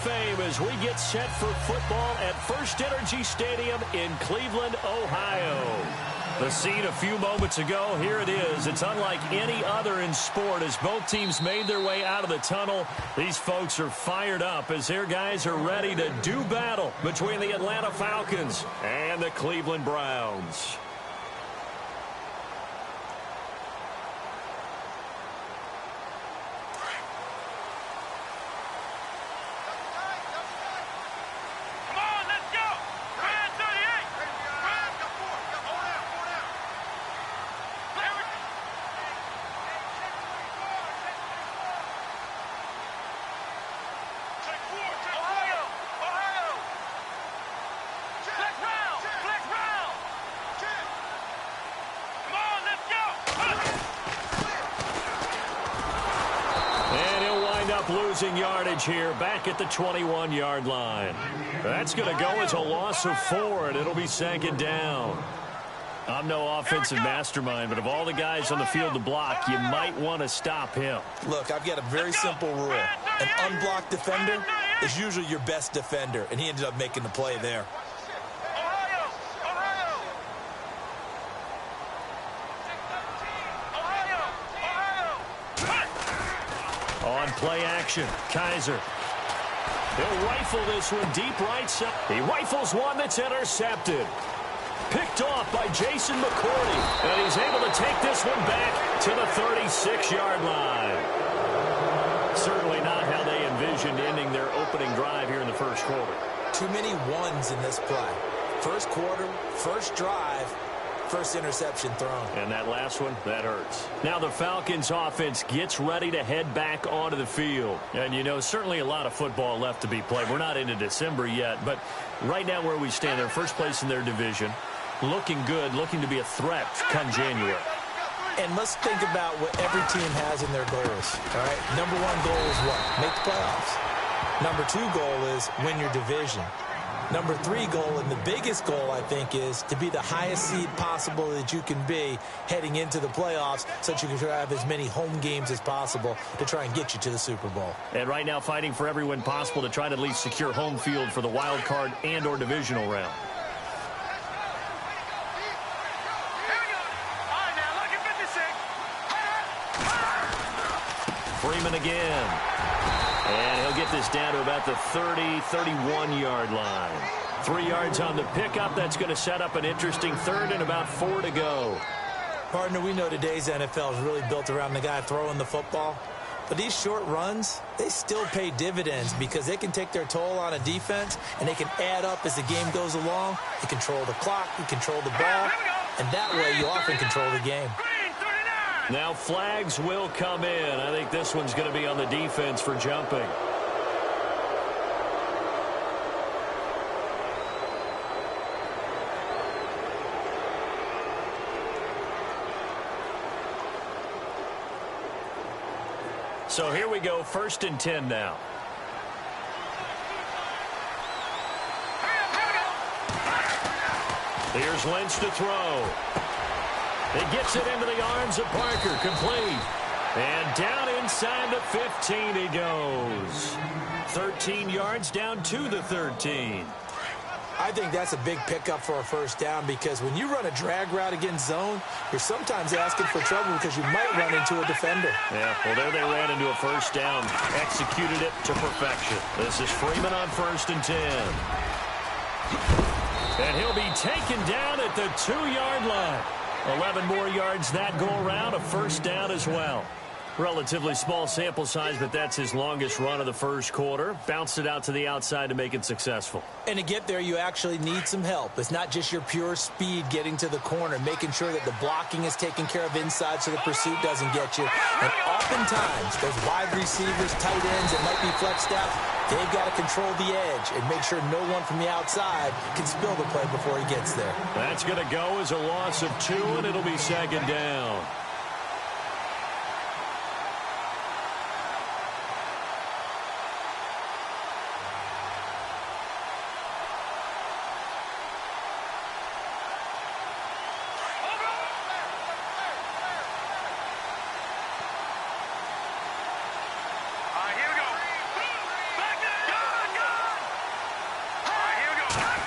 Fame as we get set for football at First Energy Stadium in Cleveland, Ohio. The scene a few moments ago, here it is. It's unlike any other in sport as both teams made their way out of the tunnel. These folks are fired up as their guys are ready to do battle between the Atlanta Falcons and the Cleveland Browns. Losing yardage here back at the 21-yard line. That's going to go as a loss of 4, and it'll be second down. I'm no offensive mastermind, but of all the guys on the field to block, you might want to stop him. Look, I've got a very simple rule. An unblocked defender is usually your best defender, and he ended up making the play there. On play action, Kaiser. He'll rifle this one deep right side. He rifles one that's intercepted. Picked off by Jason McCourty. And he's able to take this one back to the 36-yard line. Certainly not how they envisioned ending their opening drive here in the first quarter. Too many ones in this play. First quarter, first drive, first interception thrown. And that last one, that hurts. Now the Falcons offense gets ready to head back onto the field. And, you know, certainly a lot of football left to be played. We're not into December yet, but right now where we stand, they're first place in their division. Looking good, looking to be a threat come January. And let's think about what every team has in their goals, all right? Number one goal is what? Make the playoffs. Number two goal is win your division. Number three goal, and the biggest goal, I think, is to be the highest seed possible that you can be heading into the playoffs so that you can have as many home games as possible to try and get you to the Super Bowl. And right now fighting for every win possible to try to at least secure home field for the wild card and or divisional round. Freeman again. And he'll get this down to about the 30, 31-yard line. 3 yards on the pickup. That's going to set up an interesting third and about 4 to go. Partner, we know today's NFL is really built around the guy throwing the football. But these short runs, they still pay dividends because they can take their toll on a defense and they can add up as the game goes along. You control the clock, you control the ball, and that way you often control the game. Now flags will come in. I think this one's going to be on the defense for jumping. So here we go, 1st and 10 now. Here's Lynch to throw. He gets it into the arms of Parker, complete. And down inside the 15 he goes. 13 yards down to the 13. I think that's a big pickup for a first down because when you run a drag route against zone, you're sometimes asking for trouble because you might run into a defender. Yeah, well, there they ran into a first down, executed it to perfection. This is Freeman on 1st and 10. And he'll be taken down at the 2-yard line. 11 more yards that go around, a first down as well. Relatively small sample size, but that's his longest run of the first quarter. Bounced it out to the outside to make it successful. And to get there, you actually need some help. It's not just your pure speed getting to the corner, making sure that the blocking is taken care of inside so the pursuit doesn't get you. And oftentimes, those wide receivers, tight ends that might be flexed out, they've got to control the edge and make sure no one from the outside can spill the play before he gets there. That's going to go as a loss of 2, and it'll be second down.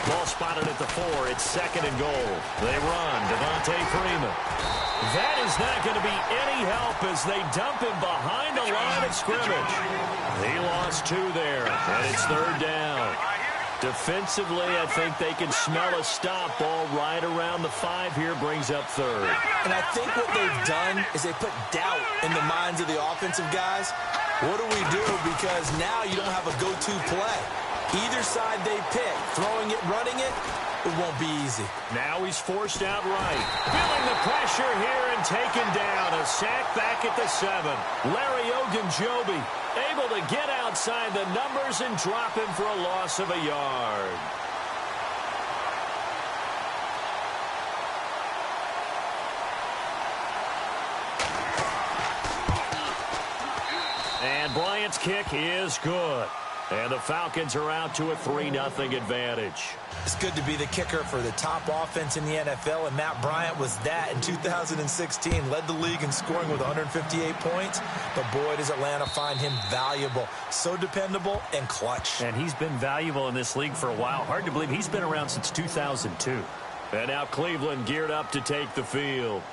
Ball spotted at the 4. It's 2nd and goal. They run. Devontae Freeman. That is not going to be any help as they dump him behind the line of scrimmage. He lost 2 there, and it's 3rd down. Defensively, I think they can smell a stop. Ball right around the 5 here, brings up 3rd. And I think what they've done is they put doubt in the minds of the offensive guys. What do we do? Because now you don't have a go-to play. Either side they pick, throwing it, running it, it won't be easy. Now he's forced out right. Feeling the pressure here and taken down. A sack back at the 7. Larry Ogunjobi able to get outside the numbers and drop him for a loss of a yard. And Bryant's kick is good. And the Falcons are out to a 3-0 advantage. It's good to be the kicker for the top offense in the NFL, and Matt Bryant was that in 2016. Led the league in scoring with 158 points. But boy, does Atlanta find him valuable. So dependable and clutch. And he's been valuable in this league for a while. Hard to believe he's been around since 2002. And now Cleveland geared up to take the field.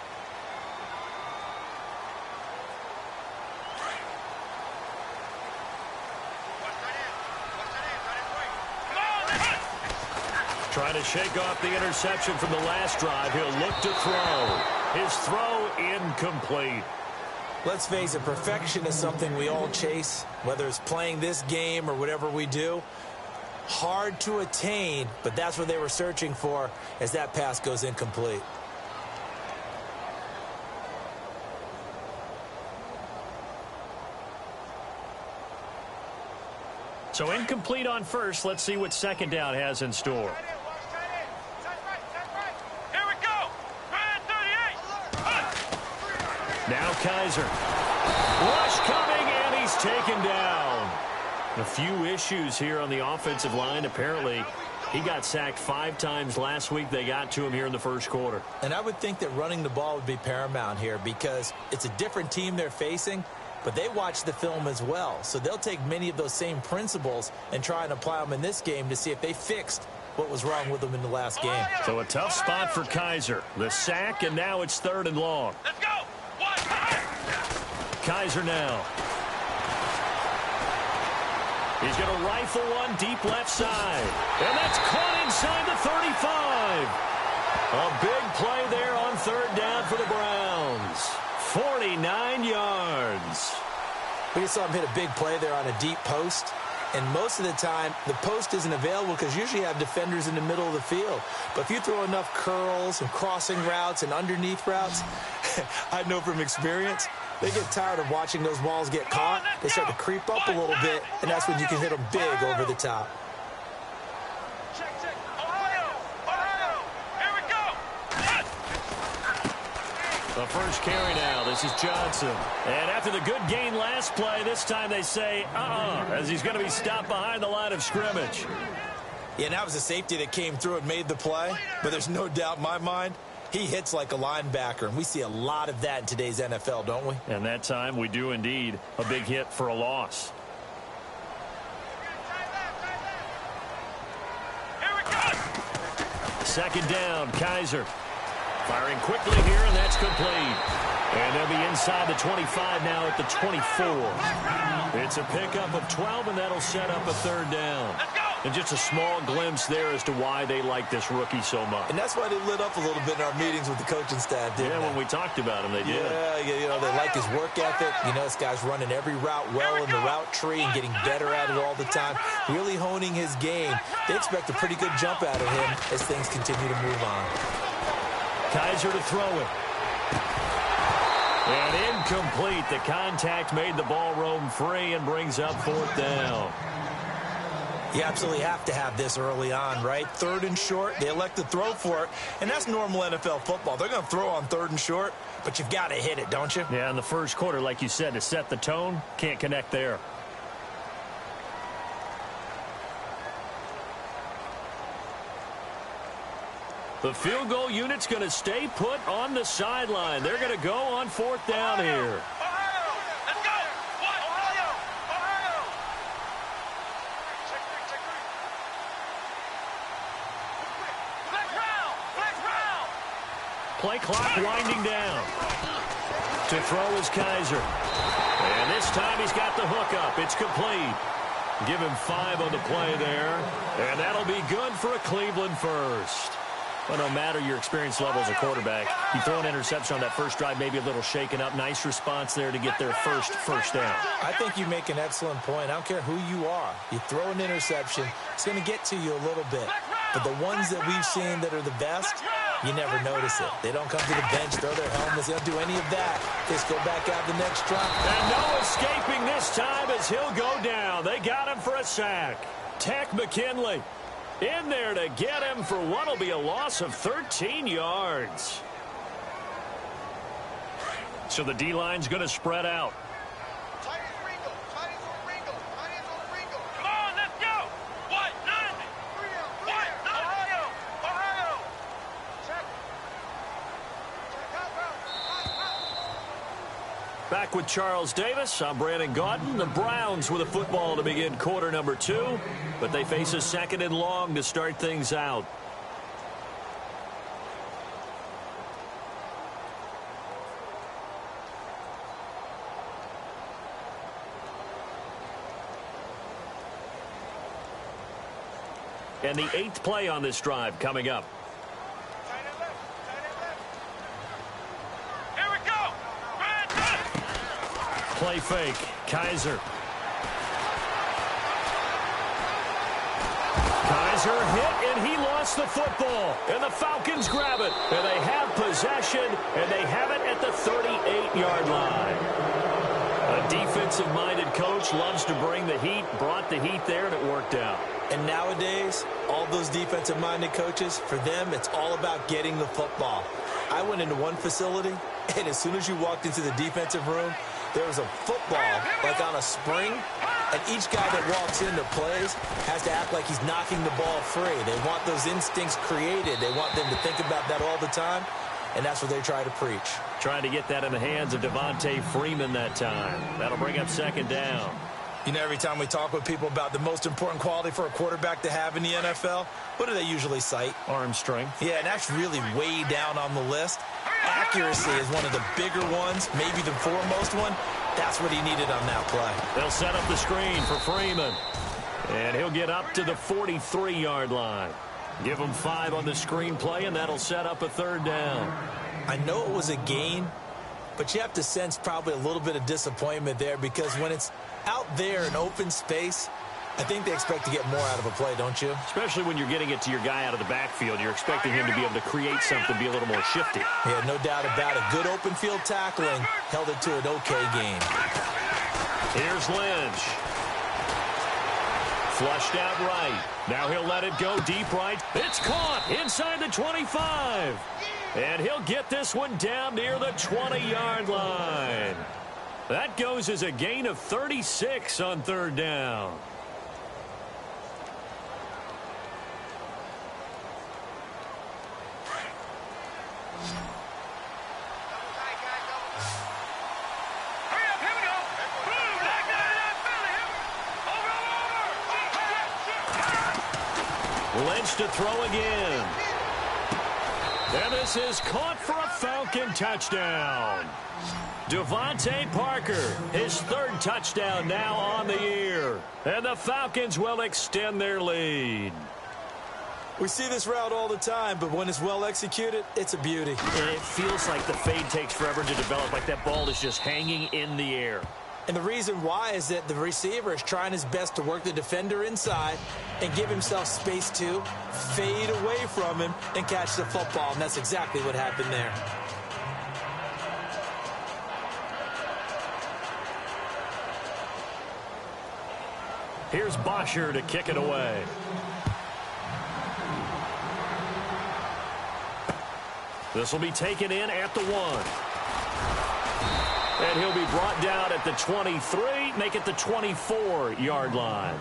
Trying to shake off the interception from the last drive. He'll look to throw. His throw incomplete. Let's face it, perfection is something we all chase, whether it's playing this game or whatever we do. Hard to attain, but that's what they were searching for as that pass goes incomplete. So incomplete on first. Let's see what 2nd down has in store. Now Kaiser. Rush coming, and he's taken down. A few issues here on the offensive line. Apparently, he got sacked 5 times last week. They got to him here in the first quarter. And I would think that running the ball would be paramount here because it's a different team they're facing, but they watch the film as well. So they'll take many of those same principles and try and apply them in this game to see if they fixed what was wrong with them in the last game. So a tough spot for Kaiser. The sack, and now it's 3rd and long. Let's go. Kaiser now. He's going to rifle one deep left side. And that's caught inside the 35. A big play there on 3rd down for the Browns. 49 yards. We just saw him hit a big play there on a deep post. And most of the time, the post isn't available because usually you have defenders in the middle of the field. But if you throw enough curls and crossing routes and underneath routes, I know from experience, they get tired of watching those balls get caught. They start to creep up a little bit, and that's when you can hit them big over the top. Check. Ohio. Here we go. The first carry now. This is Johnson. And after the good gain last play, this time they say, as he's going to be stopped behind the line of scrimmage. Yeah, and that was a safety that came through and made the play. But there's no doubt in my mind, he hits like a linebacker. And we see a lot of that in today's NFL, don't we? And that time we do indeed. A big hit for a loss. Here we go. 2nd down, Kaiser. Firing quickly here, and that's complete. And they'll be inside the 25 now at the 24. It's a pickup of 12, and that'll set up a 3rd down. And just a small glimpse there as to why they like this rookie so much. And that's why they lit up a little bit in our meetings with the coaching staff, didn't they? When we talked about him, they did. Yeah, they like his work ethic. This guy's running every route well in the route tree and getting better at it all the time, really honing his game. They expect a pretty good jump out of him as things continue to move on. Kaiser to throw it. And incomplete. The contact made the ball roam free and brings up 4th down. You absolutely have to have this early on, right? 3rd and short, they elect to throw for it, and that's normal NFL football. They're going to throw on 3rd and short, but you've got to hit it, don't you? Yeah, in the first quarter, like you said, to set the tone, can't connect there. The field goal unit's going to stay put on the sideline. They're going to go on 4th down here. Ohio. Let's go. Ohio. Play clock winding down. To throw is Kaiser. And this time he's got the hook up. It's complete. Give him 5 on the play there. And that'll be good for a Cleveland first. Well, no matter your experience level as a quarterback, you throw an interception on that first drive, maybe a little shaken up. Nice response there to get their first down. I think you make an excellent point. I don't care who you are. You throw an interception, it's going to get to you a little bit. But the ones that we've seen that are the best, you never notice it. They don't come to the bench, throw their helmets. They don't do any of that. Just go back out the next drive. And no escaping this time as he'll go down. They got him for a sack. Tech McKinley in there to get him for what will be a loss of 13 yards. So the D-line's going to spread out. Come on, let's go. What? Nothing. What? Ohio. Ohio. Back with Charles Davis. I'm Brandon Gaudin. The Browns with a football to begin quarter number 2, but they face a 2nd and long to start things out. And the 8th play on this drive coming up. Here we go. Play fake. Kaiser. Kaiser hit, and he lost the football. And the Falcons grab it. And they have possession, and they have it at the 38-yard line. A defensive-minded coach loves to bring the heat, brought the heat there, and it worked out. And nowadays, all those defensive-minded coaches, for them, it's all about getting the football. I went into one facility, and as soon as you walked into the defensive room, there was a football, like on a spring, and each guy that walks in that plays has to act like he's knocking the ball free. They want those instincts created. They want them to think about that all the time, and that's what they try to preach. Trying to get that in the hands of Devontae Freeman that time. That'll bring up 2nd down. You know, every time we talk with people about the most important quality for a quarterback to have in the NFL, what do they usually cite? Arm strength. Yeah, and that's really way down on the list. Accuracy is one of the bigger ones, maybe the foremost one. That's what he needed on that play. They'll set up the screen for Freeman. And he'll get up to the 43-yard line. Give him 5 on the screen play, and that'll set up a 3rd down. I know it was a gain, but you have to sense probably a little bit of disappointment there because when it's out there in open space, I think they expect to get more out of a play, don't you? Especially when you're getting it to your guy out of the backfield. You're expecting him to be able to create something, be a little more shifty. Yeah, no doubt about it. Good open field tackling held it to an okay game. Here's Lynch. Flushed out right. Now he'll let it go deep right. It's caught inside the 25. And he'll get this one down near the 20-yard line. That goes as a gain of 36 on 3rd down. Lynch to throw again. And this is caught for a Falcon touchdown. Devontae Parker, his 3rd touchdown now on the year. And the Falcons will extend their lead. We see this route all the time, but when it's well executed, it's a beauty. And it feels like the fade takes forever to develop, like that ball is just hanging in the air. And the reason why is that the receiver is trying his best to work the defender inside and give himself space to fade away from him and catch the football. And that's exactly what happened there. Here's Bosher to kick it away. This will be taken in at the 1. And he'll be brought down at the 23, make it the 24-yard line.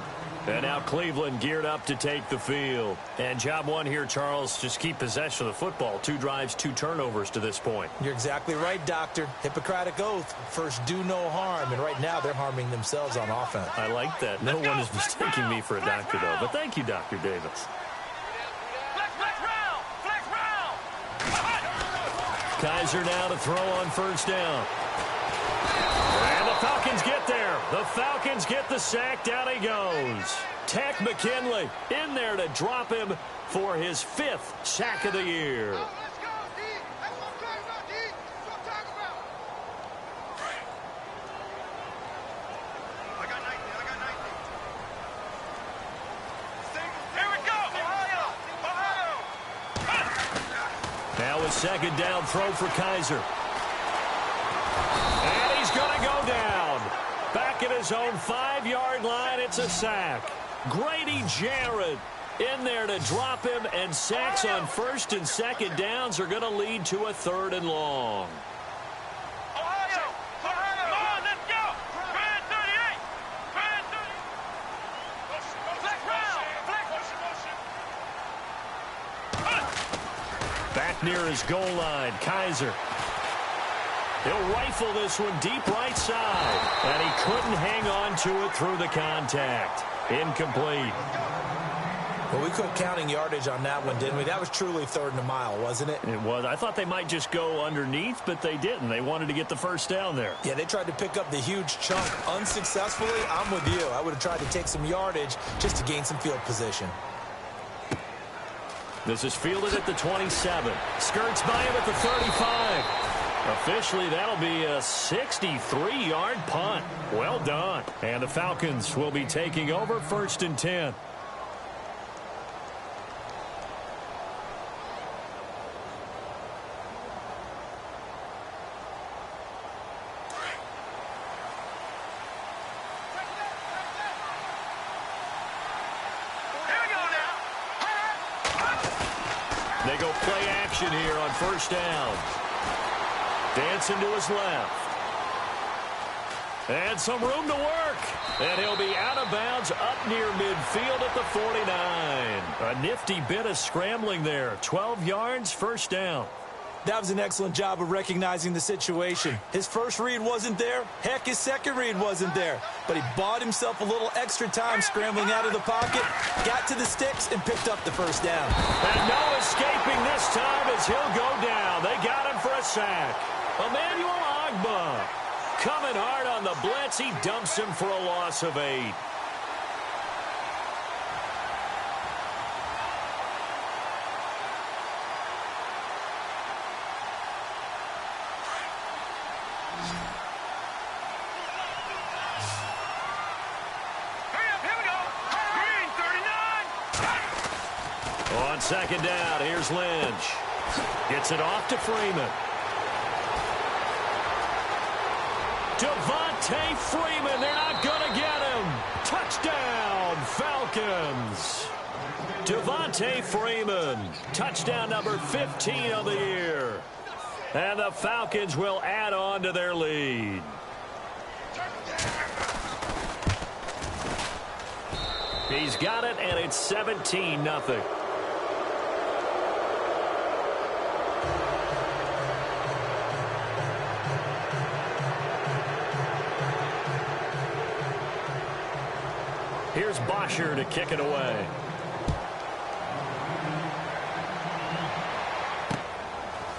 And now Cleveland geared up to take the field. And job one here, Charles, just keep possession of the football. 2 drives, 2 turnovers to this point. You're exactly right, Doctor. Hippocratic oath. First, do no harm. And right now, they're harming themselves on offense. I like that. No one is mistaking me for a doctor, though. But thank you, Dr. Davis. Flex round! Flex round! Kaiser now to throw on first down. And the Falcons get there. The Falcons get the sack. Down he goes. Tech McKinley in there to drop him for his 5th sack of the year. Let's go, D. That's what I'm talking about, D. That's what I'm talking about. I got 19. Here we go. Ohio. Now a second down throw for Kaiser. And he's going to go down. Back at his own 5-yard line, it's a sack. Grady Jarrett in there to drop him, and sacks on first and second downs are going to lead to a 3rd and long. Ohio. Come on, let's go. Grand 38. Grand 30. Flex. Back near his goal line, Kaiser. He'll rifle this one deep right side, and he couldn't hang on to it through the contact. Incomplete. Well, we quit counting yardage on that one, didn't we? That was truly 3rd and a mile, wasn't it? It was. I thought they might just go underneath, but they didn't. They wanted to get the first down there. Yeah, they tried to pick up the huge chunk unsuccessfully. I'm with you. I would have tried to take some yardage just to gain some field position. This is fielded at the 27. Skirts by him at the 35. Officially, that'll be a 63-yard punt. Well done. And the Falcons will be taking over 1st and 10. They go play action here on first down. Dancing to his left. And some room to work. And he'll be out of bounds up near midfield at the 49. A nifty bit of scrambling there. 12 yards, first down. That was an excellent job of recognizing the situation. His first read wasn't there. Heck, his second read wasn't there. But he bought himself a little extra time scrambling out of the pocket, got to the sticks, and picked up the first down. And no escaping this time as he'll go down. They got him for a sack. Emmanuel Agba coming hard on the blitz. He dumps him for a loss of 8. On second down, here's Lynch. Gets it off to Freeman. Devontae Freeman, they're not going to get him. Touchdown, Falcons. Devontae Freeman, touchdown number 15 of the year. And the Falcons will add on to their lead. He's got it, and it's 17-0. Here's Bosher to kick it away.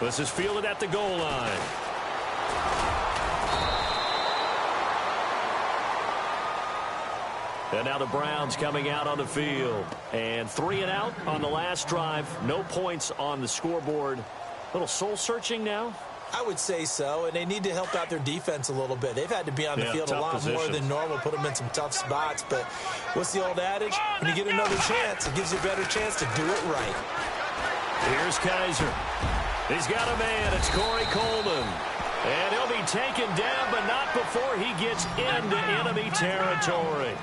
This is fielded at the goal line. And now the Browns coming out on the field. And 3 and out on the last drive. No points on the scoreboard. A little soul-searching now. I would say so, and they need to help out their defense a little bit. They've had to be on the field a lot more than normal, put them in some tough spots. But what's the old adage? When you get another chance, it gives you a better chance to do it right. Here's Kaiser. He's got a man. It's Corey Coleman. And he'll be taken down, but not before he gets into enemy territory.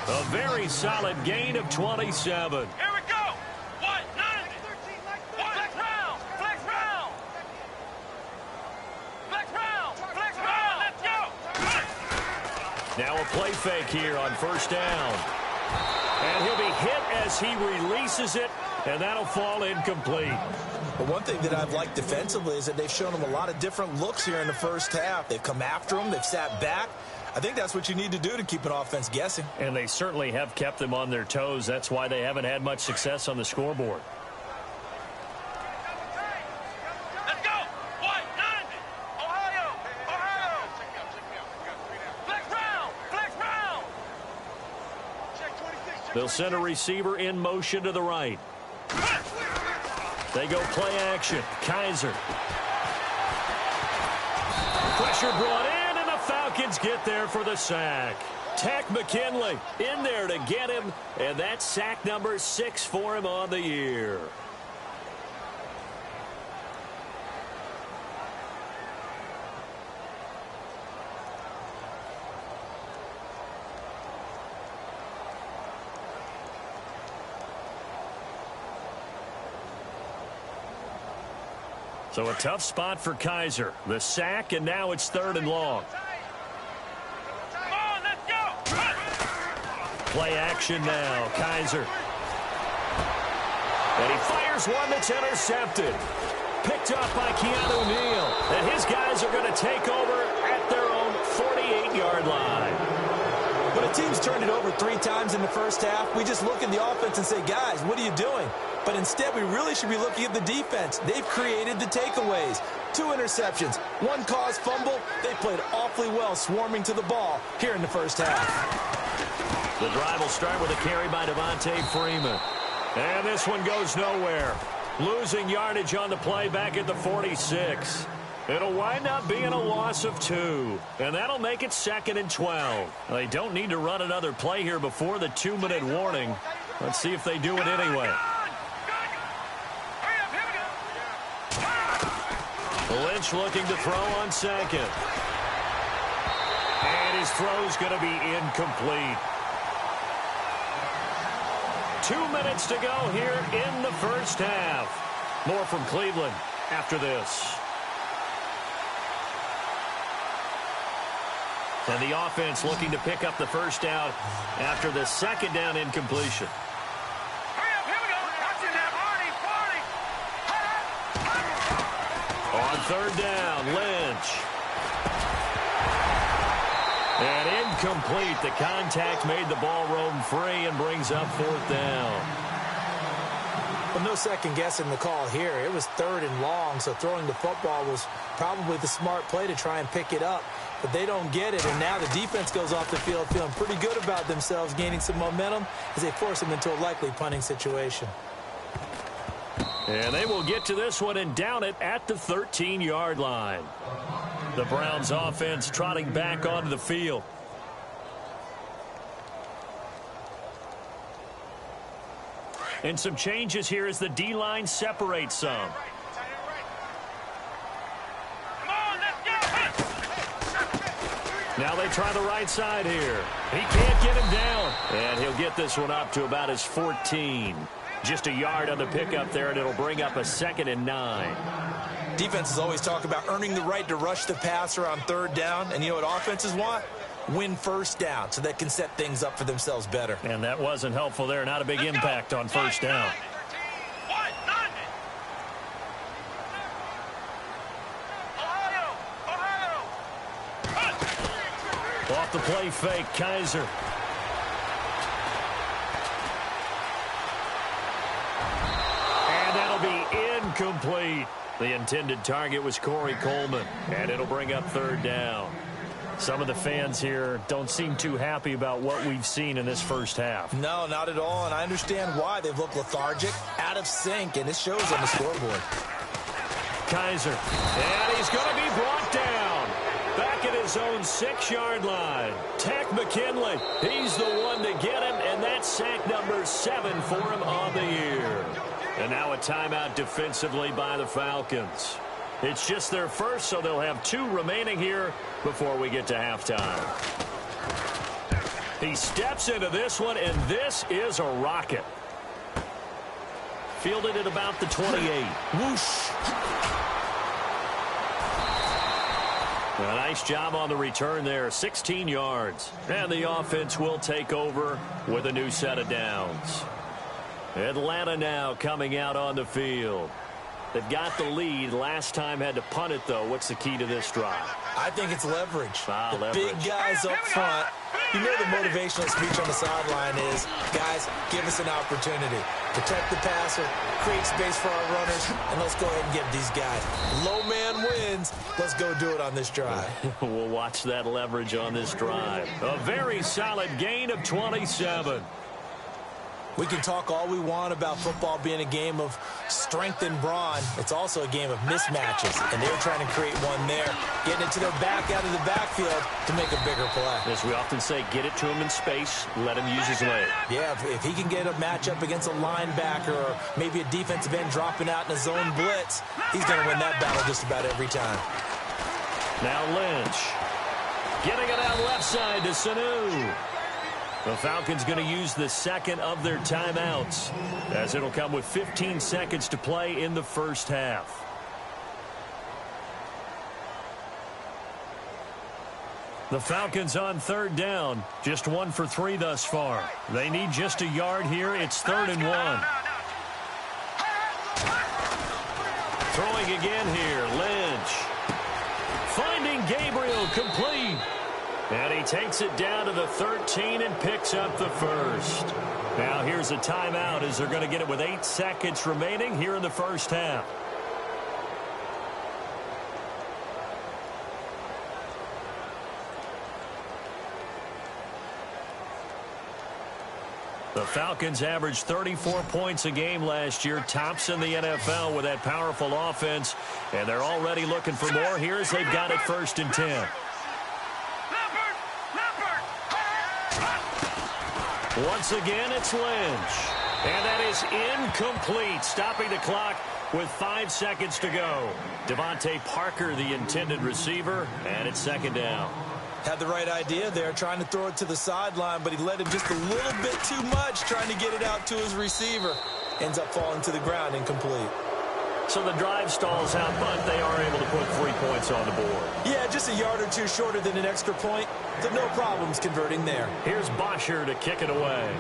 A very solid gain of 27. Here we go. What? 90. Flex round. Flex round. Flex round. Flex round. Let's go. Now a play fake here on first down. And he'll be hit as he releases it, and that'll fall incomplete. But one thing that I've liked defensively is that they've shown him a lot of different looks here in the first half. They've come after him. They've sat back. I think that's what you need to do to keep an offense guessing. And they certainly have kept them on their toes. That's why they haven't had much success on the scoreboard. Let's go. What? They'll send a receiver in motion to the right. They go play action. Kaiser. Pressure brought in, and the Falcons get there for the sack. Tech McKinley in there to get him, and that's sack number 6 for him on the year. So a tough spot for Kaiser. The sack, and now it's 3rd and long. Come on, let's go. Play action now. Kaiser. And he fires one that's intercepted. Picked off by Keanu Neal. And his guys are going to take over at their own 48-yard line. When a team's turned it over 3 times in the first half, we just look at the offense and say, guys, what are you doing? But instead, we really should be looking at the defense. They've created the takeaways. 2 interceptions, 1 caused fumble. They played awfully well swarming to the ball here in the first half. The drive will start with a carry by Devontae Freeman. And this one goes nowhere. Losing yardage on the play back at the 46. It'll wind up being a loss of 2. And that'll make it 2nd and 12. They don't need to run another play here before the 2-minute warning. Let's see if they do it anyway. Lynch looking to throw on 2nd. And his throw's going to be incomplete. 2 minutes to go here in the first half. More from Cleveland after this. And the offense looking to pick up the first down after the 2nd down incompletion. On 3rd down, Lynch. And incomplete. The contact made the ball roam free and brings up 4th down. Well, no second guessing the call here. It was 3rd and long, so throwing the football was probably the smart play to try and pick it up. But they don't get it, and now the defense goes off the field feeling pretty good about themselves, gaining some momentum as they force them into a likely punting situation. And they will get to this one and down it at the 13-yard line. The Browns offense trotting back onto the field. And some changes here as the D-line separates some. Now they try the right side here. He can't get him down. And he'll get this one up to about his 14. Just a yard on the pickup there, and it'll bring up a 2nd and 9. Defenses always talk about earning the right to rush the passer on 3rd down. And you know what offenses want? Win 1st down so they can set things up for themselves better. And that wasn't helpful there. Not a big impact on 1st down. Off the play fake, Kaiser. And that'll be incomplete. The intended target was Corey Coleman, and it'll bring up 3rd down. Some of the fans here don't seem too happy about what we've seen in this first half. No, not at all, and I understand why. They've looked lethargic, out of sync, and it shows on the scoreboard. Kaiser, and he's going to be brought down. Back at his own 6-yard line. Tech McKinley, he's the one to get him, and that's sack number 7 for him on the year. And now a timeout defensively by the Falcons. It's just their first, so they'll have 2 remaining here before we get to halftime. He steps into this one, and this is a rocket. Fielded at about the 28. Whoosh. A nice job on the return there, 16 yards. And the offense will take over with a new set of downs. Atlanta now coming out on the field. They've got the lead. Last time had to punt it, though. What's the key to this drive? I think it's leverage. The leverage. Big guys up front. You know the motivational speech on the sideline is, guys, give us an opportunity. Protect the passer, create space for our runners, and let's go ahead and get these guys. Low man wins. Let's go do it on this drive. We'll watch that leverage on this drive. A very solid gain of 27. We can talk all we want about football being a game of strength and brawn. It's also a game of mismatches, and they're trying to create one there, getting it to their back out of the backfield to make a bigger play. As we often say, get it to him in space, let him use his leg. Yeah, if he can get a matchup against a linebacker or maybe a defensive end dropping out in a zone blitz, he's going to win that battle just about every time. Now Lynch. Getting it out left side to Sanu. The Falcons going to use the second of their timeouts, as it'll come with 15 seconds to play in the first half. The Falcons on third down, just 1 for 3 thus far. They need just a yard here. It's 3rd and 1. Throwing again here, Lynch. Finding Gabriel, complete. And he takes it down to the 13 and picks up the first. Now here's a timeout as they're going to get it with 8 seconds remaining here in the first half. The Falcons averaged 34 points a game last year, tops in the NFL with that powerful offense, and they're already looking for more here as they've got it 1st and 10. Once again, it's Lynch. And that is incomplete, stopping the clock with 5 seconds to go. Devontae Parker, the intended receiver, and it's 2nd down. Had the right idea there, trying to throw it to the sideline, but he led him just a little bit too much, trying to get it out to his receiver. Ends up falling to the ground, incomplete. So the drive stalls out, but they are able to put 3 points on the board. Yeah, just a yard or two shorter than an extra point. So no problems converting there. Here's Bosher to kick it away.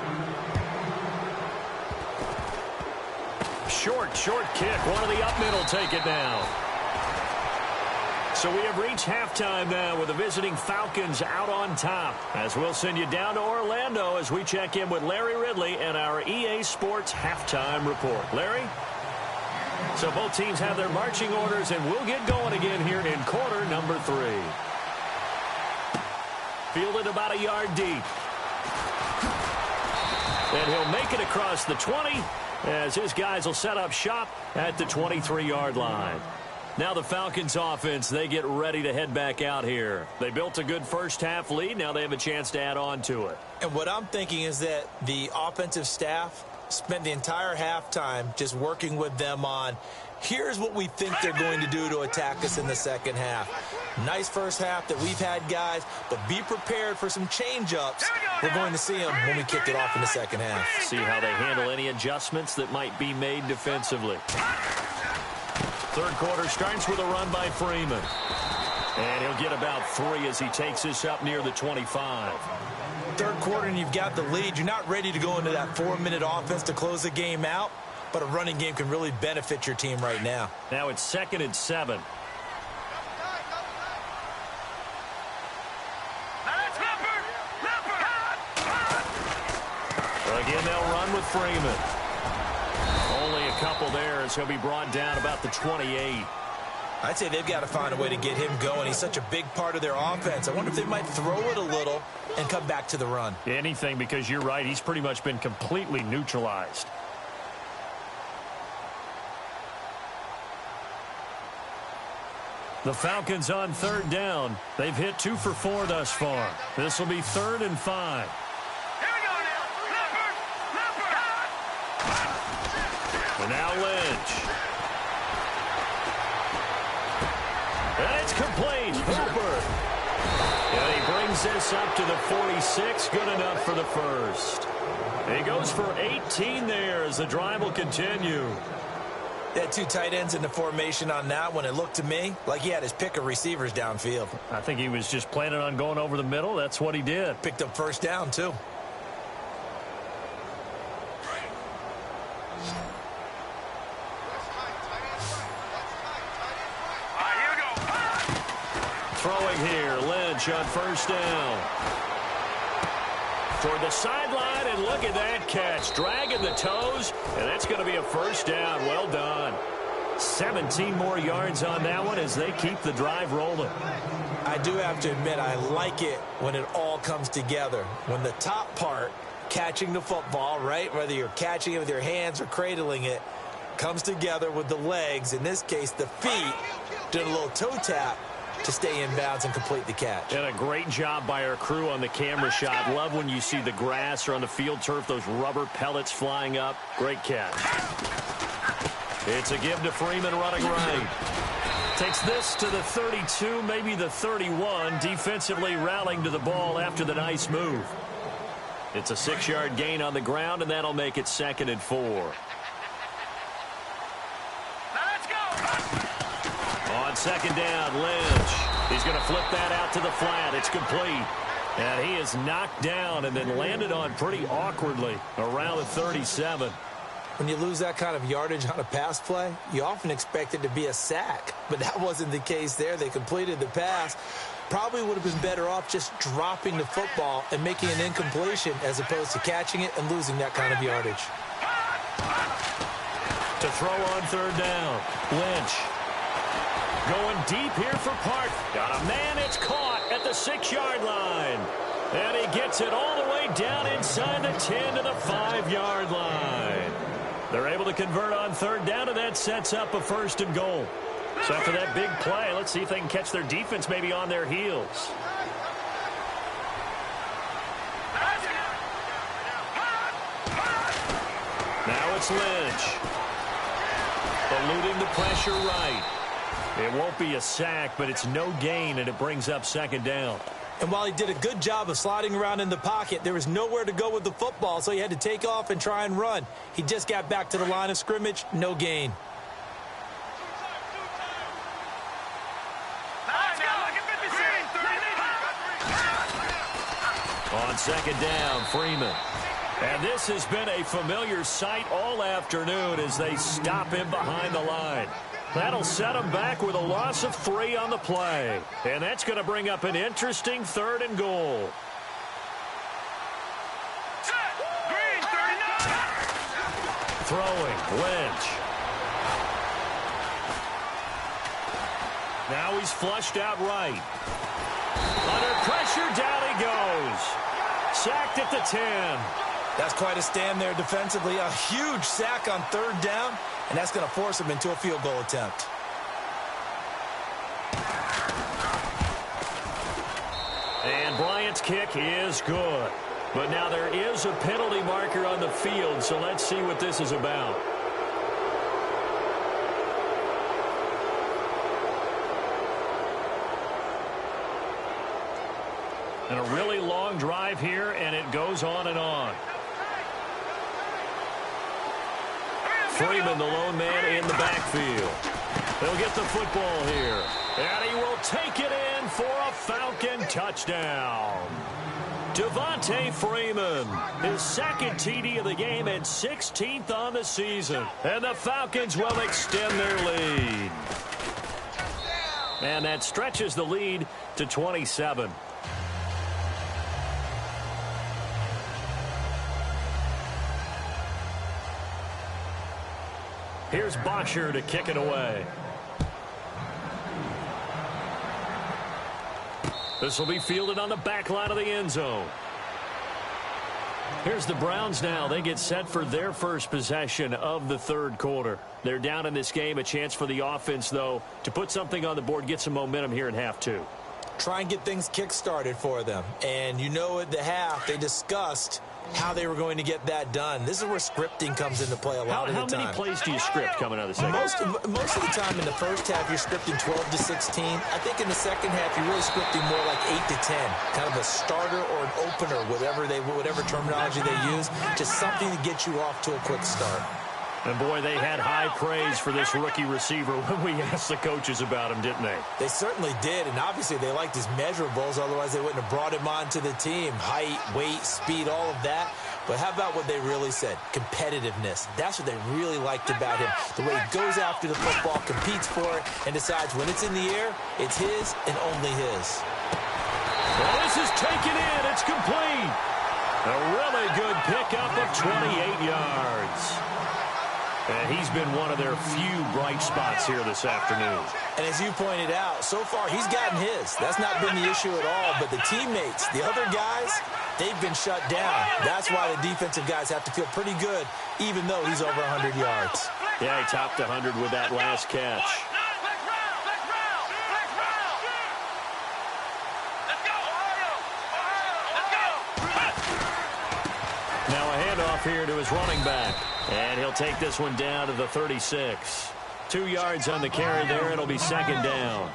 Short kick. One of the up middle take it down. So we have reached halftime now with the visiting Falcons out on top. As we'll send you down to Orlando as we check in with Larry Ridley and our EA Sports halftime report. Larry? So both teams have their marching orders, and we'll get going again here in quarter number 3. Fielded about a yard deep. And he'll make it across the 20 as his guys will set up shop at the 23-yard line. Now the Falcons offense, they get ready to head back out here. They built a good first half lead. Now they have a chance to add on to it. And what I'm thinking is that the offensive staff spent the entire halftime just working with them on, here's what we think they're going to do to attack us in the second half. Nice first half that we've had, guys, but be prepared for some change-ups. We're going to see them when we kick it off in the second half. See how they handle any adjustments that might be made defensively. Third quarter starts with a run by Freeman. And he'll get about 3 as he takes this up near the 25. Third quarter and you've got the lead. You're not ready to go into that 4-minute offense to close the game out, but a running game can really benefit your team right now. Now it's 2nd and 7. Again, they'll run with Freeman. Only a couple there as he'll be brought down about the 28. I'd say they've got to find a way to get him going. He's such a big part of their offense. I wonder if they might throw it a little and come back to the run. Anything, because you're right. He's pretty much been completely neutralized. The Falcons on 3rd down. They've hit 2 for 4 thus far. This will be 3rd and 5. And now Lynch. And it's complete. Hooper. And he brings this up to the 46. Good enough for the first. And he goes for 18 there as the drive will continue. They had 2 tight ends in the formation on that one. It looked to me like he had his pick of receivers downfield. I think he was just planning on going over the middle. That's what he did. Picked up first down, too. Throwing here, Lynch on 1st down. Toward the sideline, and look at that catch. Dragging the toes, and that's going to be a 1st down. Well done. 17 more yards on that one as they keep the drive rolling. I do have to admit, I like it when it all comes together. When the top part catching the football, right? Whether you're catching it with your hands or cradling it, comes together with the legs, in this case the feet, doing a little toe tap to stay in bounds and complete the catch. And a great job by our crew on the camera shot. Love when you see the grass or on the field turf, those rubber pellets flying up. Great catch. It's a give to Freeman running right. Takes this to the 32, maybe the 31, defensively rallying to the ball after the nice move. It's a 6-yard gain on the ground, and that'll make it 2nd and 4. Let's go. On 2nd down, Lynch. He's going to flip that out to the flat. It's complete. And he is knocked down and then landed on pretty awkwardly around the 37. When you lose that kind of yardage on a pass play, you often expect it to be a sack. But that wasn't the case there. They completed the pass. Probably would have been better off just dropping the football and making an incompletion as opposed to catching it and losing that kind of yardage. To throw on 3rd down, Lynch. Going deep here for Park. Got a man, it's caught at the 6-yard line. And he gets it all the way down inside the 10 to the 5-yard line. They're able to convert on 3rd down, and that sets up a 1st and goal. So after that big play, let's see if they can catch their defense maybe on their heels. Now it's Lynch. Eluding the pressure right. It won't be a sack, but it's no gain, and it brings up 2nd down. And while he did a good job of sliding around in the pocket, there was nowhere to go with the football, so he had to take off and try and run. He just got back to the line of scrimmage, no gain. On 2nd down, Freeman. And this has been a familiar sight all afternoon as they stop him behind the line. That'll set him back with a loss of 3 on the play. And that's going to bring up an interesting 3rd and goal. Throwing, Lynch. Now he's flushed out right. Under pressure, down he goes. Sacked at the 10. That's quite a stand there defensively. A huge sack on 3rd down, and that's going to force him into a field goal attempt. And Bryant's kick is good. But now there is a penalty marker on the field, so let's see what this is about. And a really long drive here, and it goes on and on. Freeman, the lone man in the backfield. He'll get the football here. And he will take it in for a Falcon touchdown. Devontae Freeman, his 2nd TD of the game and 16th on the season. And the Falcons will extend their lead. And that stretches the lead to 27. Here's Bosher to kick it away. This will be fielded on the back line of the end zone. Here's the Browns now. They get set for their first possession of the 3rd quarter. They're down in this game. A chance for the offense, though, to put something on the board, get some momentum here in half 2. Try and get things kick-started for them. And you know at the half, they discussed how they were going to get that done. This is where scripting comes into play a lot of the time. How many plays do you script coming out of the second? Most of the time in the first half, you're scripting 12 to 16. I think in the second half, you're really scripting more like 8 to 10. Kind of a starter or an opener, whatever terminology they use. Just something to get you off to a quick start. And, boy, they had high praise for this rookie receiver when we asked the coaches about him, didn't they? They certainly did, and obviously they liked his measurables. Otherwise, they wouldn't have brought him onto the team. Height, weight, speed, all of that. But how about what they really said? Competitiveness. That's what they really liked about him. The way he goes after the football, competes for it, and decides when it's in the air, it's his and only his. Well, this is taken in. It's complete. A really good pickup of 28 yards. And he's been one of their few bright spots here this afternoon. And as you pointed out, so far he's gotten his. That's not been the issue at all. But the teammates, the other guys, they've been shut down. That's why the defensive guys have to feel pretty good, even though he's over 100 yards. Yeah, he topped 100 with that last catch. Now a handoff here to his running back. And he'll take this one down to the 36. 2 yards on the carry there. It'll be second down.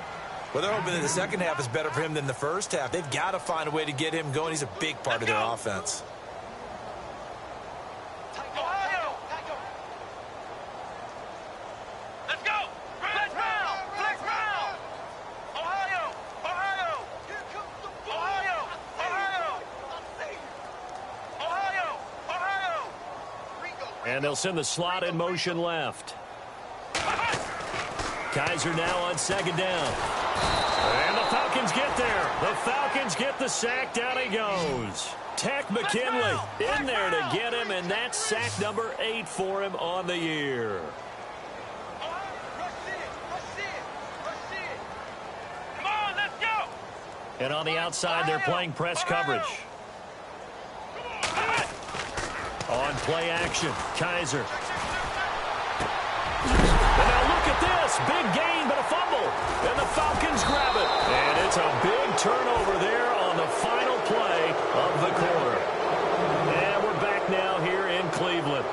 Well, they're hoping that the second half is better for him than the first half. They've got to find a way to get him going. He's a big part of their offense. And they'll send the slot in motion left. Kaiser now on second down. And the Falcons get there. The Falcons get the sack. Down he goes. Tech McKinley in there to get him, and that's sack number 8 for him on the year. Come on, let's go. And on the outside, they're playing press coverage. On play action, Kaiser. And now look at this. Big gain, but a fumble. And the Falcons grab it. And it's a big turnover there on the final play of the quarter. And we're back now here in Cleveland.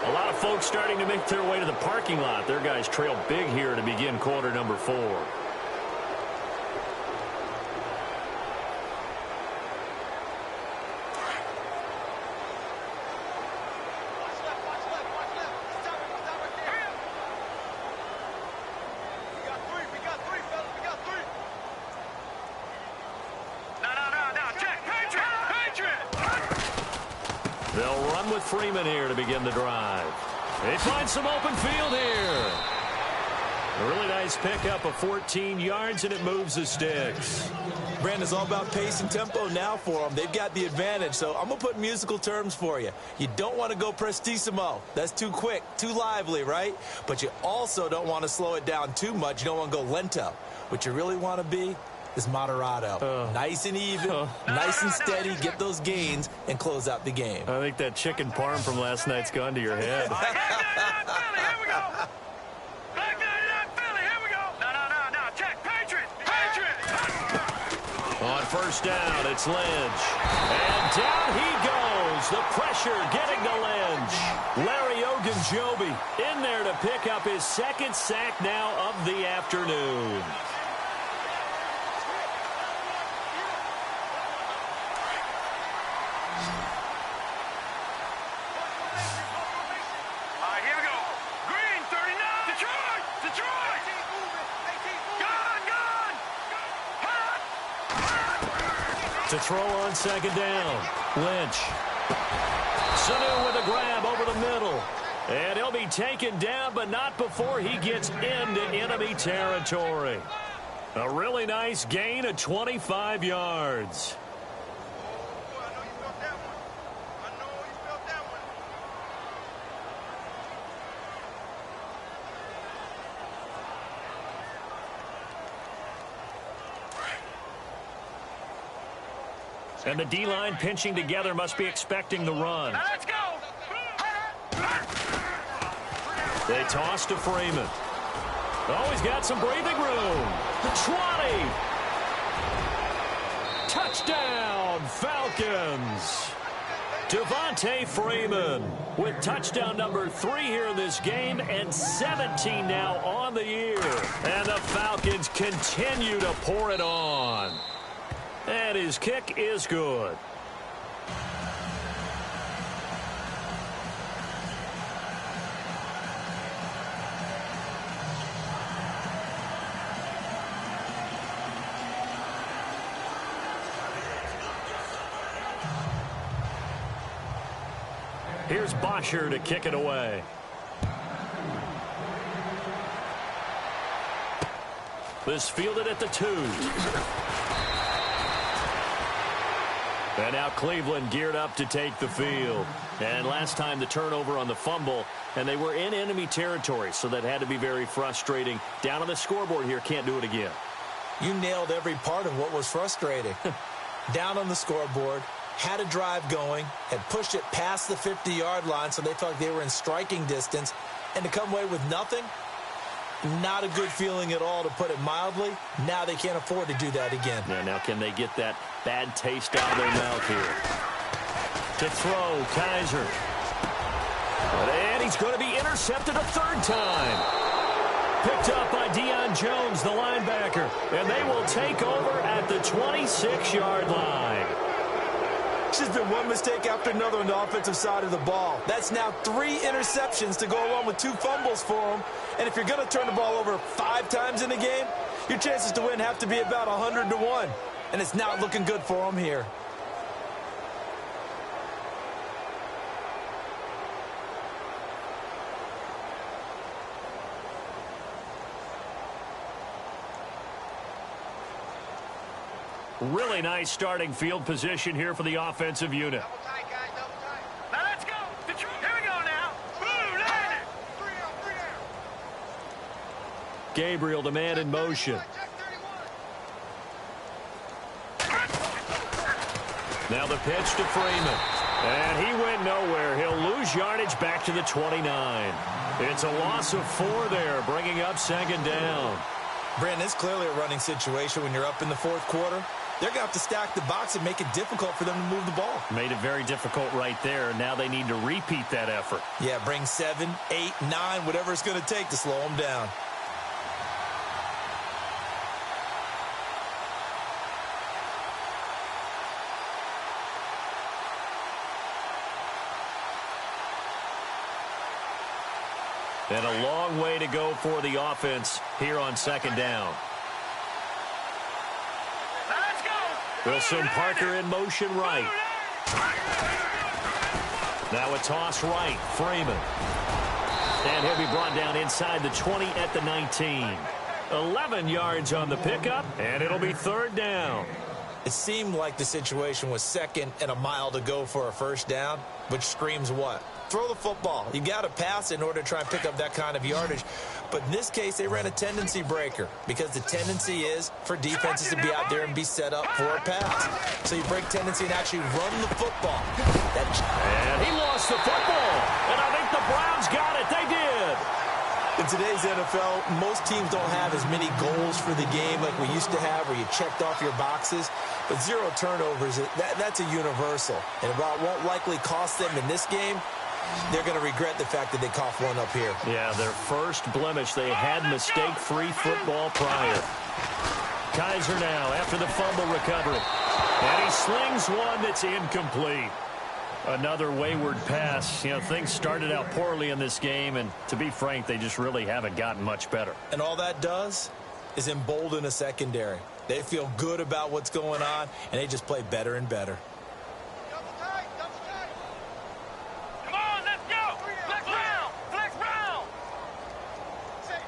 A lot of folks starting to make their way to the parking lot. Their guys trail big here to begin quarter number 4. They'll run with Freeman here to begin the drive. They find some open field here. A really nice pickup of 14 yards, and it moves the sticks. Brandon, it's all about pace and tempo now for them. They've got the advantage, so I'm going to put musical terms for you. You don't want to go prestissimo. That's too quick, too lively, right? But you also don't want to slow it down too much. You don't want to go lento. What you really want to be is moderato. Nice and even, nice and steady, get those gains, and close out the game. I think that chicken parm from last night's gone to your head. On first down, it's Lynch. And down he goes. The pressure getting to Lynch. Larry Ogunjobi in there to pick up his second sack now of the afternoon. To throw on second down. Lynch. Sanu with a grab over the middle. And he'll be taken down, but not before he gets into enemy territory. A really nice gain of 25 yards. And the D-line pinching together must be expecting the run. Now let's go. They toss to Freeman. Oh, he's got some breathing room. The 20. Touchdown, Falcons. Devontae Freeman with touchdown number 3 here in this game and 17 now on the year. And the Falcons continue to pour it on. And his kick is good. Here's Bosher to kick it away. This fielded at the 2. And now Cleveland geared up to take the field. And last time the turnover on the fumble, and they were in enemy territory, so that had to be very frustrating. Down on the scoreboard here, can't do it again. You nailed every part of what was frustrating. Down on the scoreboard, had a drive going, had pushed it past the 50-yard line, so they felt like they were in striking distance, and to come away with nothing, not a good feeling at all, to put it mildly. Now they can't afford to do that again. Yeah, now can they get that bad taste out of their mouth here? To throw, Kaiser. And he's going to be intercepted a third time. Picked up by Deion Jones, the linebacker. And they will take over at the 26-yard line. It's just been one mistake after another on the offensive side of the ball. That's now 3 interceptions to go along with 2 fumbles for them. And if you're going to turn the ball over 5 times in a game, your chances to win have to be about 100 to 1. And it's not looking good for them here. Really nice starting field position here for the offensive unit. Double tight, guys, double tight. Now let's go. Here we go now. Blue, land it. 3 out, 3 out. Gabriel, the man in motion. Check 31. Now the pitch to Freeman. And he went nowhere. He'll lose yardage back to the 29. It's a loss of 4 there, bringing up second down. Brandon, it's clearly a running situation when you're up in the 4th quarter. They're going to have to stack the box and make it difficult for them to move the ball. Made it very difficult right there. Now they need to repeat that effort. Yeah, bring 7, 8, 9, whatever it's going to take to slow them down. And a long way to go for the offense here on second down. Let's go. Wilson Parker in motion right. Now a toss right. Freeman. And he'll be brought down inside the 20 at the 19. 11 yards on the pickup, and it'll be third down. It seemed like the situation was 2nd and a mile to go for a first down, which screams what? Throw the football. You got to pass in order to try and pick up that kind of yardage. But in this case, they ran a tendency breaker because the tendency is for defenses to be out there and be set up for a pass. So you break tendency and actually run the football. And he lost the football. And I think the Browns got it. They did. In today's NFL, most teams don't have as many goals for the game like we used to have where you checked off your boxes. But 0 turnovers, that's a universal. And while it won't likely cost them in this game, they're going to regret the fact that they coughed one up here. Yeah, their first blemish. They had mistake-free football prior. Kaiser now after the fumble recovery. And he slings one that's incomplete. Another wayward pass. You know, things started out poorly in this game, and to be frank, they just really haven't gotten much better. And all that does is embolden a secondary. They feel good about what's going on, and they just play better and better. Double tight, double tight. Come on, let's go. Flex round, flex round. Say it.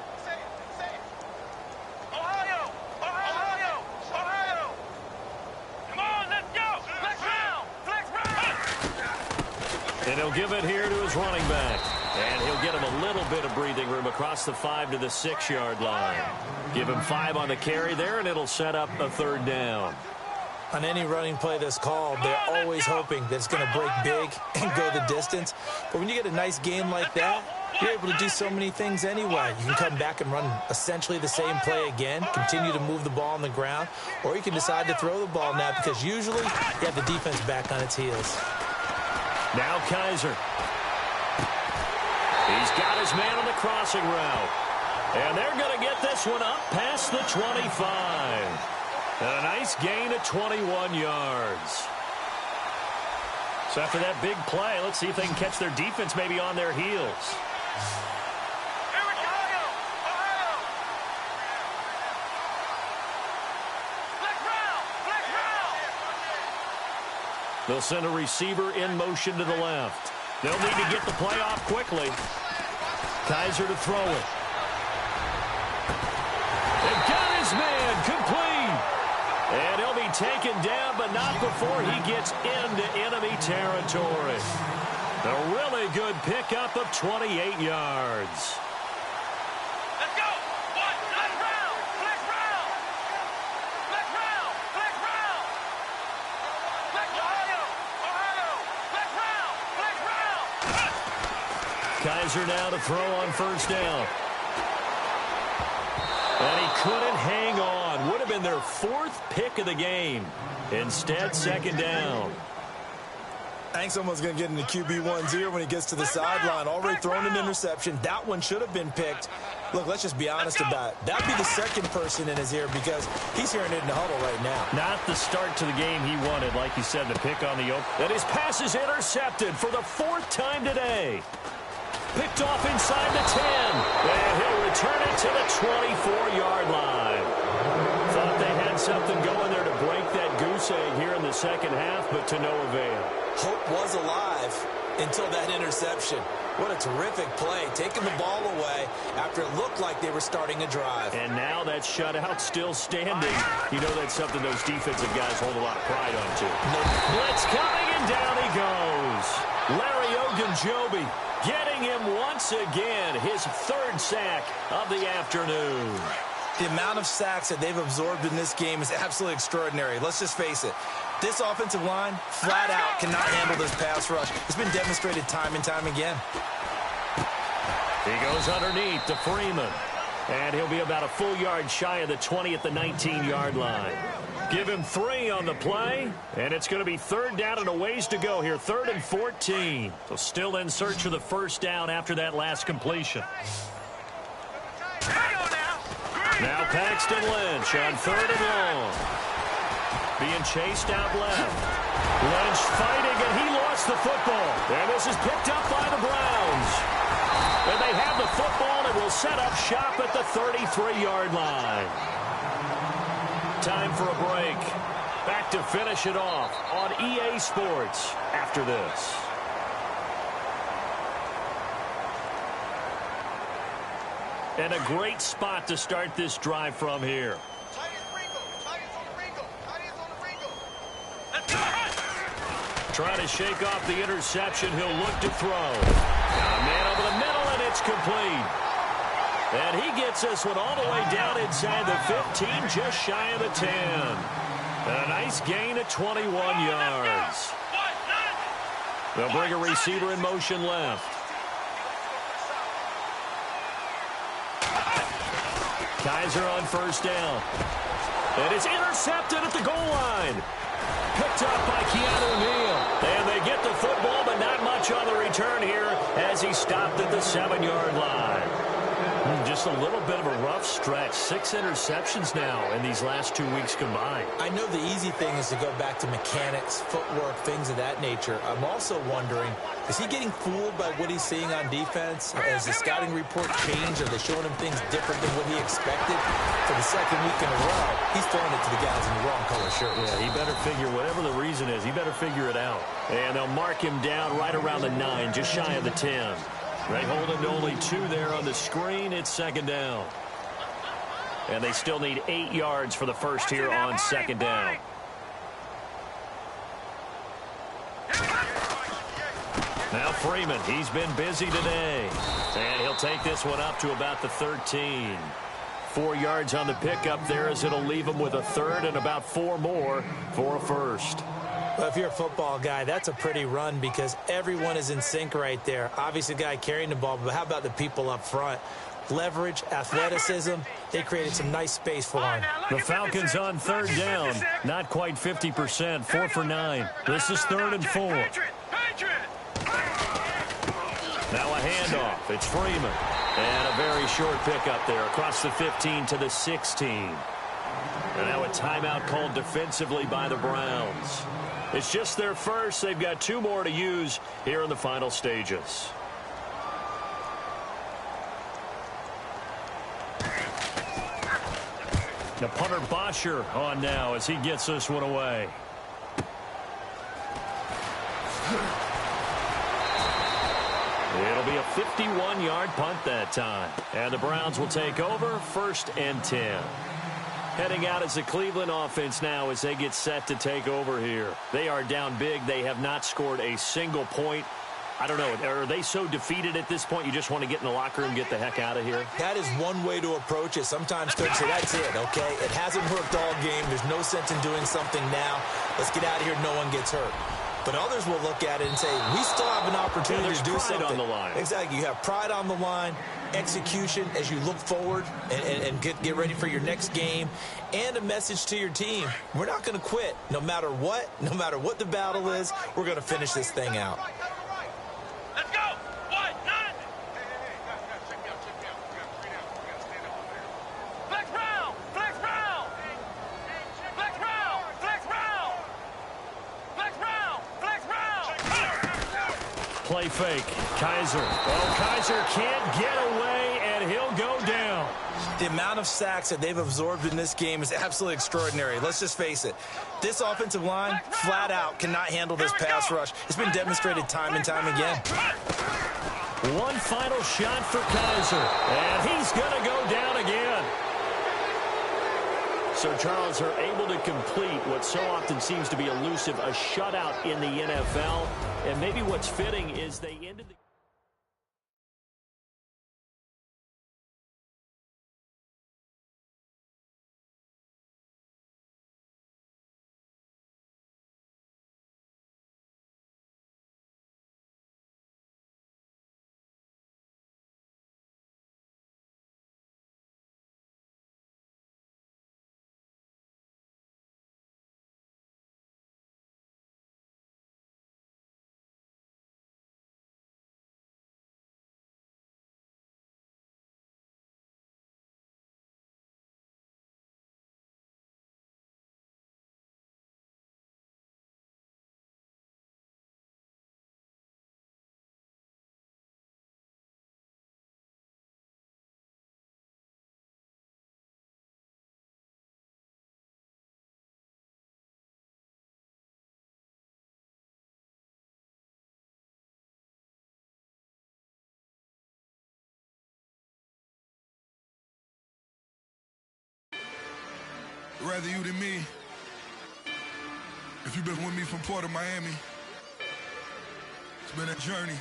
Ohio. Come on, let's go. Flex round, flex round. And he'll give it here to his running back. And he'll get him a little bit of breathing room across the 5 to the 6-yard line. Give him 5 on the carry there, and it'll set up a third down. On any running play that's called, they're always hoping that it's going to break big and go the distance. But when you get a nice game like that, you're able to do so many things anyway. You can come back and run essentially the same play again, continue to move the ball on the ground, or you can decide to throw the ball now because usually you have the defense back on its heels. Now Kaiser. He's got his man on the crossing route. And they're going to get this one up past the 25. And a nice gain of 21 yards. So after that big play, let's see if they can catch their defense maybe on their heels. Here we go. Ohio. Flex round. They'll send a receiver in motion to the left. They'll need to get the play off quickly. Kaiser to throw it. And got his man complete. And he'll be taken down, but not before he gets into enemy territory. A really good pickup of 28 yards. Let's go. One. Flex round. Flex round. Flex round. Flex round. Flex Ohio. Ohio. Flex round. Flex round. Kaiser now to throw on first down. And he couldn't hang on. Would have been their fourth pick of the game. Instead, second down. I think someone's going to get into QB1's ear when he gets to the sideline. Already thrown an interception. That one should have been picked. Look, let's just be honest about it. That'd be the second person in his ear because he's hearing it in the huddle right now. Not the start to the game he wanted, like you said, the pick on the open. And his pass is intercepted for the fourth time today. Picked off inside the 10. And he'll return it to the 24-yard line. Thought they had something going there to break that goose egg here in the second half, but to no avail. Hope was alive until that interception. What a terrific play, taking the ball away after it looked like they were starting a drive. And now that shutout still standing. You know that's something those defensive guys hold a lot of pride on, too. Blitz coming, and down he goes. Larry Ogunjobi getting him once again, his third sack of the afternoon. The amount of sacks that they've absorbed in this game is absolutely extraordinary. Let's just face it. This offensive line, flat out, cannot handle this pass rush. It's been demonstrated time and time again. He goes underneath to Freeman. And he'll be about a full yard shy of the 20 at the 19-yard line. Give him 3 on the play, and it's going to be third down and a ways to go here, 3rd and 14. So still in search for the first down after that last completion. Now Paxton Lynch on 3rd and long. Being chased out left. Lynch fighting, and he lost the football. And this is picked up by the Browns. And they have the football and will set up shop at the 33-yard line. Time for a break. Back to finish it off on EA Sports after this. And a great spot to start this drive from here. Trying to shake off the interception. He'll look to throw. Got a man over the middle, and it's complete. And he gets this one all the way down inside the 15, just shy of the 10. And a nice gain of 21 yards. They'll bring a receiver in motion left. Kaiser on first down. And it's intercepted at the goal line. Picked up by Keanu Neal. And they get the football, but not much on the return here as he stopped at the 7-yard line. Just a little bit of a rough stretch. 6 interceptions now in these last 2 weeks combined. I know the easy thing is to go back to mechanics, footwork, things of that nature. I'm also wondering, is he getting fooled by what he's seeing on defense? Has the scouting report changed? Are they showing him things different than what he expected? For the second week in a row, he's throwing it to the guys in the wrong color shirts. Yeah, he better figure, whatever the reason is, he better figure it out. And they'll mark him down right around the 9, just shy of the 10. They hold him to only 2 there on the screen. It's second down. And they still need 8 yards for the first here on second down. Now Freeman, he's been busy today. And he'll take this one up to about the 13. 4 yards on the pickup there as it'll leave him with a third and about 4 more for a first. Well, if you're a football guy, that's a pretty run because everyone is in sync right there. Obviously, the guy carrying the ball, but how about the people up front? Leverage, athleticism, they created some nice space for him. The Falcons on third down, not quite 50%, 4 for 9. This is 3rd and 4. Now a handoff. It's Freeman. And a very short pickup there across the 15 to the 16. And now a timeout called defensively by the Browns. It's just their first. They've got 2 more to use here in the final stages. The punter Bosher on now as he gets this one away. It'll be a 51-yard punt that time. And the Browns will take over 1st and 10. Heading out as the Cleveland offense now as they get set to take over here. They are down big. They have not scored a single point. I don't know. Are they so defeated at this point you just want to get in the locker room and get the heck out of here? That is one way to approach it. Sometimes coaches say, that's it, okay? It hasn't worked all game. There's no sense in doing something now. Let's get out of here. No one gets hurt. But others will look at it and say, we still have an opportunity to do something. On the line. Exactly. You have pride on the line, execution as you look forward and get ready for your next game, and a message to your team. We're not going to quit no matter what the battle is. We're going to finish this thing out. Let's go. What? None. Flex round. Flex round. Flex round. Flex round. Flex round. Flex round. Play fake. Kaiser. Well, Kaiser can't get away, and he'll go down. The amount of sacks that they've absorbed in this game is absolutely extraordinary. Let's just face it. This offensive line, flat out, cannot handle this pass rush. It's been demonstrated time and time again. One final shot for Kaiser, and he's going to go down again. So, Charles, are able to complete what so often seems to be elusive, a shutout in the NFL. And maybe what's fitting is they ended the... Rather you than me. If you've been with me from Port of Miami, it's been a journey.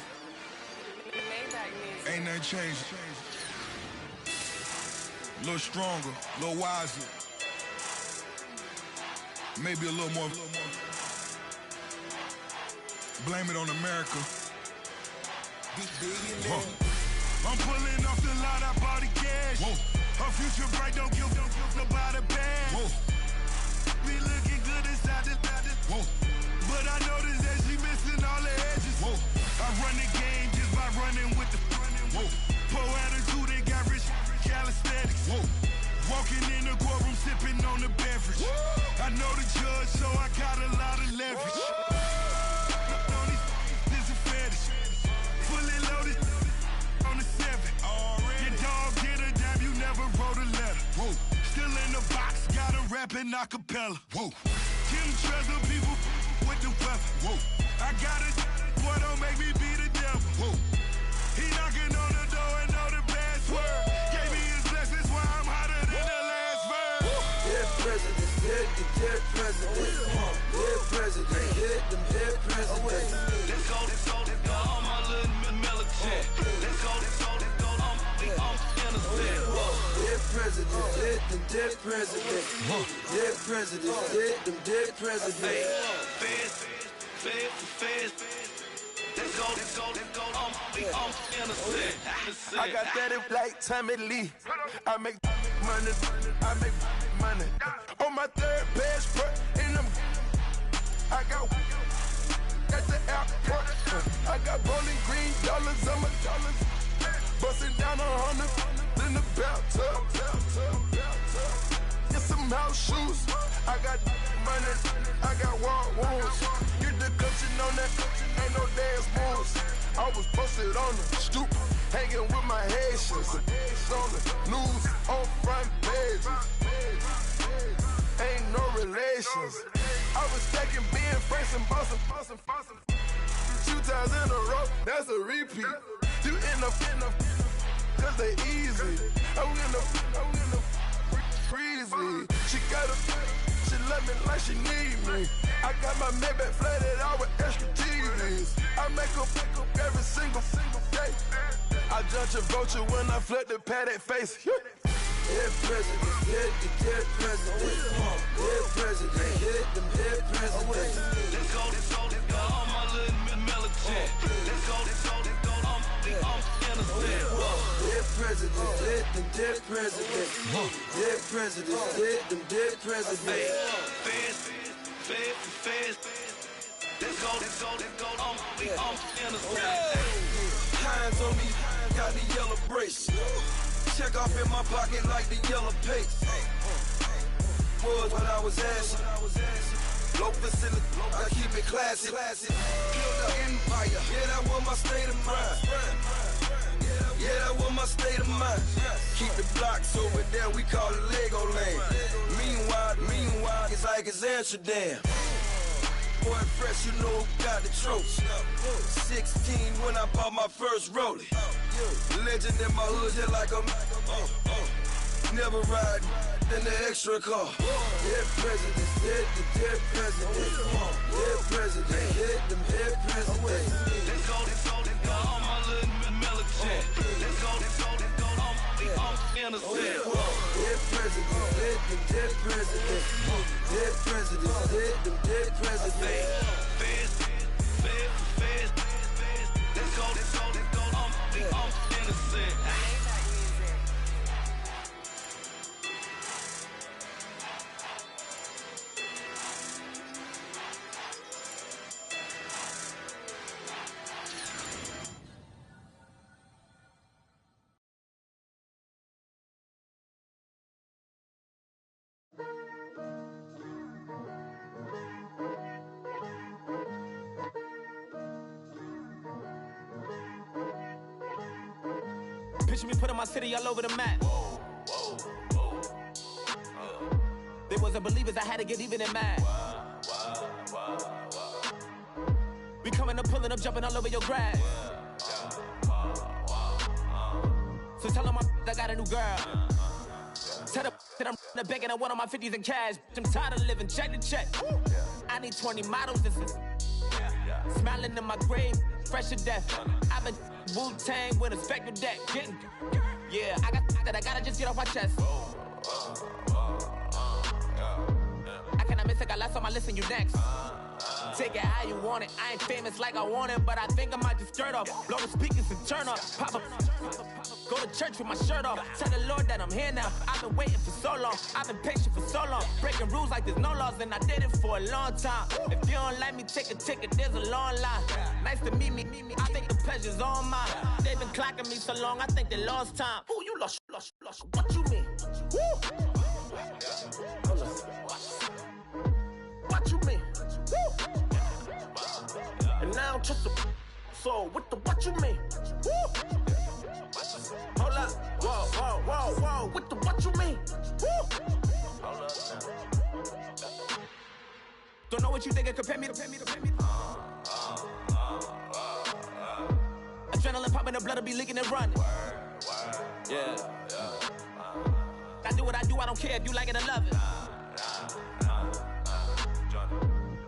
Ain't nothing changed. A little stronger, a little wiser. Maybe a little more. Blame it on America. I'm pulling off the lot, I bought the cash. Whoa. Her future bright, don't give nobody bad. Whoa. Be looking good inside the whoa. But I noticed that she missing all the edges. Whoa. I run the game just by running with the whoa. Poor attitude, they got rich calisthenics. Whoa. Walking in the courtroom, sipping on the beverage. Whoa. I know the judge, so I got a lot of leverage. This is a fetish. Fully loaded on the 7. Your dog get a dime, you never wrote a letter. Whoa. Still in the box, got a rapping acapella. Whoa. Kim Treasure, people with the weapon. Whoa. I got it, boy, don't make me be the devil. Whoa. He knocking on the door and know the password. Gave me his blessings while I'm hotter than the last verse. Dead president, dead president. Dead president, dead president. Let's go, all my little militant. Let's go, I'm innocent. Dead president, dead president. Dead president, dead president. Feds. Let's go, I'm innocent. I got that in like Tommy Lee. I make money. On my third passport, and I got at the airport. I got bowling green dollars on my dollars. Busting down 100 in the bathtub. Get some house shoes. I got money. I got war wounds. Get the cushion on that. Ain't no dance moves. I was posted on the stoop, hanging with my Haitians. On the news, on front pages. Ain't no relations. I was stacking being Franks and Boston. 2 times in a row, that's a repeat. You end up, cause they easy. I'm in the breezy. She love me like she need me. I got my Maybach flooded out with extra TVs. I make up every single day. I judge a vulture when I flood the Paddock face. Dead president, dead president, dead president, hit them dead presidents. Let's go, all my little militant. Let's go, I'm innocent. Dead presidents, hit them dead presidents. Dead presidents, hit them dead presidents. Fast. Let's go, I'm innocent. Hands on me, got the yellow brace. Check off in my pocket like the yellow paste. Was what I was asking. Low facility, I keep it classy. Build an empire, yeah, that was my state of mind. Yeah, that was my state of mind. Keep the blocks over there, we call it Lego Land. Meanwhile, it's like it's Amsterdam. Boy, fresh, you know who got the tropes. 16 when I bought my first rollie. Legend in my hood, just like a never ride in the extra car. Dead presidents, dead presidents. Dead president, hit them dead presidents. Let's go, all my little militant. Let's go, I'm innocent. Dead presidents, hit them dead presidents. Dead presidents, hit them dead presidents. Fast. Let's go, I'm innocent. Picture me putting my city all over the map. They wasn't believers, I had to get even and mad. We coming up, pulling up, jumping all over your grass. So tell them I got a new girl. Tell them that I'm the bank and I want on my 50s in cash. I'm tired of living check to check. I need 20 models, this is smiling in my grave, fresh to death. I've been Wu-Tang with a spectral deck. Yeah, I gotta just get off my chest. I cannot miss it, got last on my list and you next. Take it how you want it. I ain't famous like I want it, but I think I might just skirt off. Blow the speakers and turn up. Pop up. Go to church with my shirt off. Tell the Lord that I'm here now. I've been waiting for so long. I've been patient for so long. Breaking rules like there's no laws, and I did it for a long time. If you don't like me, take a ticket. There's a long line. Nice to meet me. I think the pleasure's all mine. They've been clocking me so long, I think they lost time. Ooh, you lost. What you mean? Woo! What you mean? Woo! And now I'm just a so what you mean? Woo! Hold up, whoa, what you mean? Woo! Hold up. Don't know what you think it compare me to. Adrenaline popping, the blood be leaking and running. Yeah. I do what I do, I don't care if you like it or love it.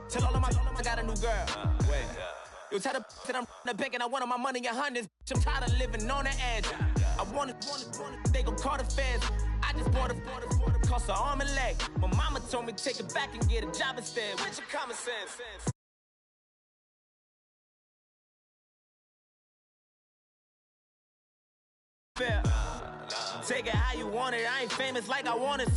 Tell all of I got a new girl. Wait. Yo, tell the that I'm the bank and I want my money in hundreds. I'm tired of living on the edge. I want it, they gon' call the feds. I just bought it, cost an arm and leg. My mama told me take it back and get a job instead. Where's your common sense? Fair. Take it how you want it. I ain't famous like I want it.